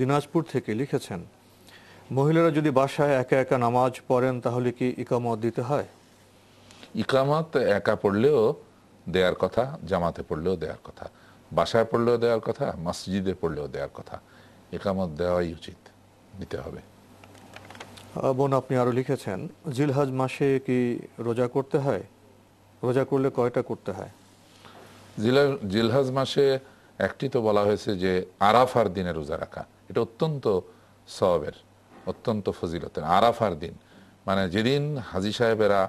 দিনাজপুর থেকে লিখেছেন, মহিলারা যদি বাসায় একা একা নামাজ পড়েন তাহলে কি ইকামত দিতে হয়? ইকামত একা পড়লেও দেওয়ার কথা, জামাতে পড়লেও দেওয়ার কথা, বাসায় পড়লেও দেওয়ার কথা, মসজিদে পড়লেও দেওয়ার কথা। ইকামত দেওয়াই উচিত, দিতে হবে। বোন আপনি আরো লিখেছেন, জিলহজ মাসে কি রোজা করতে হয়? রোজা করলে কয়টা করতে হয়? জিলহজ মাসে একটি তো বলা হয়েছে যে আরাফার দিনে রোজা রাখা, এটা অত্যন্ত সওয়াবের, অত্যন্ত ফজিলতের। আরাফার দিন মানে যেদিন হাজী সাহেবেরা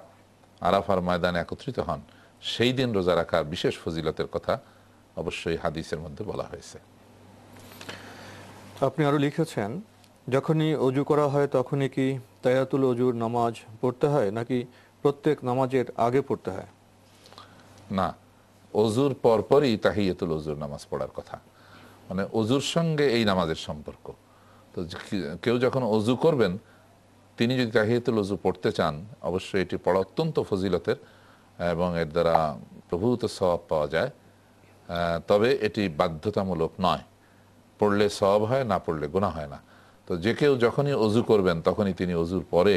আরাফার ময়দানে একত্রিত হন, সেই দিন রোজা রাখার বিশেষ ফজিলতের কথা অবশ্যই হাদিসের মধ্যে বলা হয়েছে। আপনি আরো লিখেছেন, যখনই অজু করা হয় তখনই কি তায়াতুল অজুর নামাজ পড়তে হয় নাকি প্রত্যেক নামাজের আগে পড়তে হয়? না, অজুর পরপরই তাহিয়াতুল অজুর নামাজ পড়ার কথা। মানে অজুর সঙ্গে এই নামাজের সম্পর্ক। তো কেউ যখন অজু করবেন, তিনি যদি তাহিয়াতুল অজু পড়তে চান, অবশ্যই এটি পড়া অত্যন্ত ফজিলতের এবং এর দ্বারা প্রভূত সওয়াব পাওয়া যায়। তবে এটি বাধ্যতামূলক নয়, পড়লে সওয়াব হয়, না পড়লে গুনাহ হয় না। তো যে কেউ যখনই অজু করবেন তখনই তিনি অজুর পরে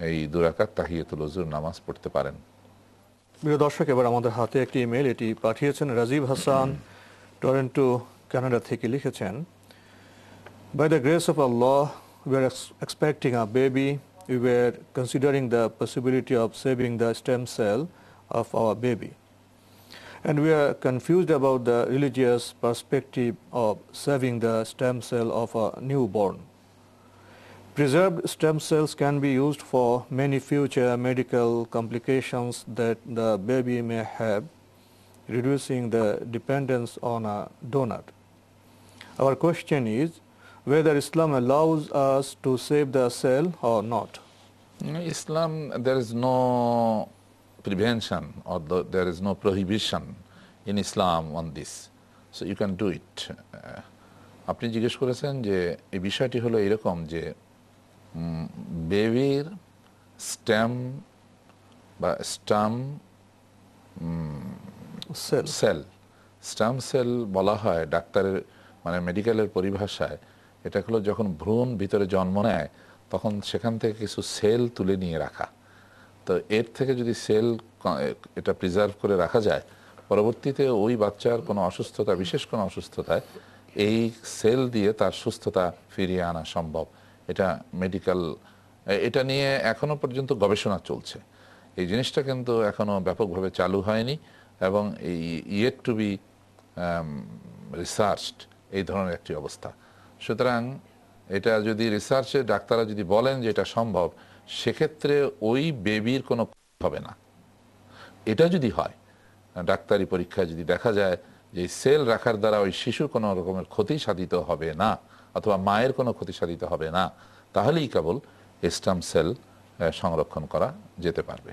এই 2 রাকাত তাহিয়াতুল অজুর নামাজ পড়তে পারেন। প্রিয় দর্শক, এবার আমাদের হাতে একটি ইমেল, এটি পাঠিয়েছেন রাজীব হাসান, টরন্টো, কানাডা থেকে লিখেছেন, By the grace of Allah, we are expecting a baby. We were considering the possibility of saving the stem cell of our baby. And we are confused about the religious perspective of saving the stem cell of a newborn. Preserved stem cells can be used for many future medical complications that the baby may have, reducing the dependence on a donor. Our question is whether Islam allows us to save the cell or not. Islam, there is no prevention or there is no prohibition in Islam on this, so you can do it. আপনি জিজ্ঞেস করেছেন যে এই বিষয়টি হলো এরকম যে বেবির স্টেম বা স্টাম সেল বলা হয় ডাক্তারের মানে মেডিকেলের পরিভাষায়। এটা হলো যখন ভ্রূণ ভিতরে জন্ম নেয় তখন সেখান থেকে কিছু সেল তুলে নিয়ে রাখা। তো এর থেকে যদি সেল এটা প্রিজার্ভ করে রাখা যায়, পরবর্তীতে ওই বাচ্চার কোনো অসুস্থতা, বিশেষ কোনো অসুস্থতায় এই সেল দিয়ে তার সুস্থতা ফিরিয়ে আনা সম্ভব। এটা মেডিকেল, এটা নিয়ে এখনো পর্যন্ত গবেষণা চলছে। এই জিনিসটা কিন্তু এখনো ব্যাপকভাবে চালু হয়নি এবং এই ইয়েট টু বি রিসার্চড, এই ধরনের একটি অবস্থা। সুতরাং এটা যদি রিসার্চে ডাক্তাররা যদি বলেন যে এটা সম্ভব, সেক্ষেত্রে ওই বেবির কোনো হবে না। এটা যদি হয়, ডাক্তারি পরীক্ষায় যদি দেখা যায় যে সেল রাখার দ্বারা ওই শিশুর কোনো রকমের ক্ষতি সাধিত হবে না অথবা মায়ের কোনো ক্ষতি সাধিত হবে না, তাহলেই কেবল স্টেম সেল সংরক্ষণ করা যেতে পারবে।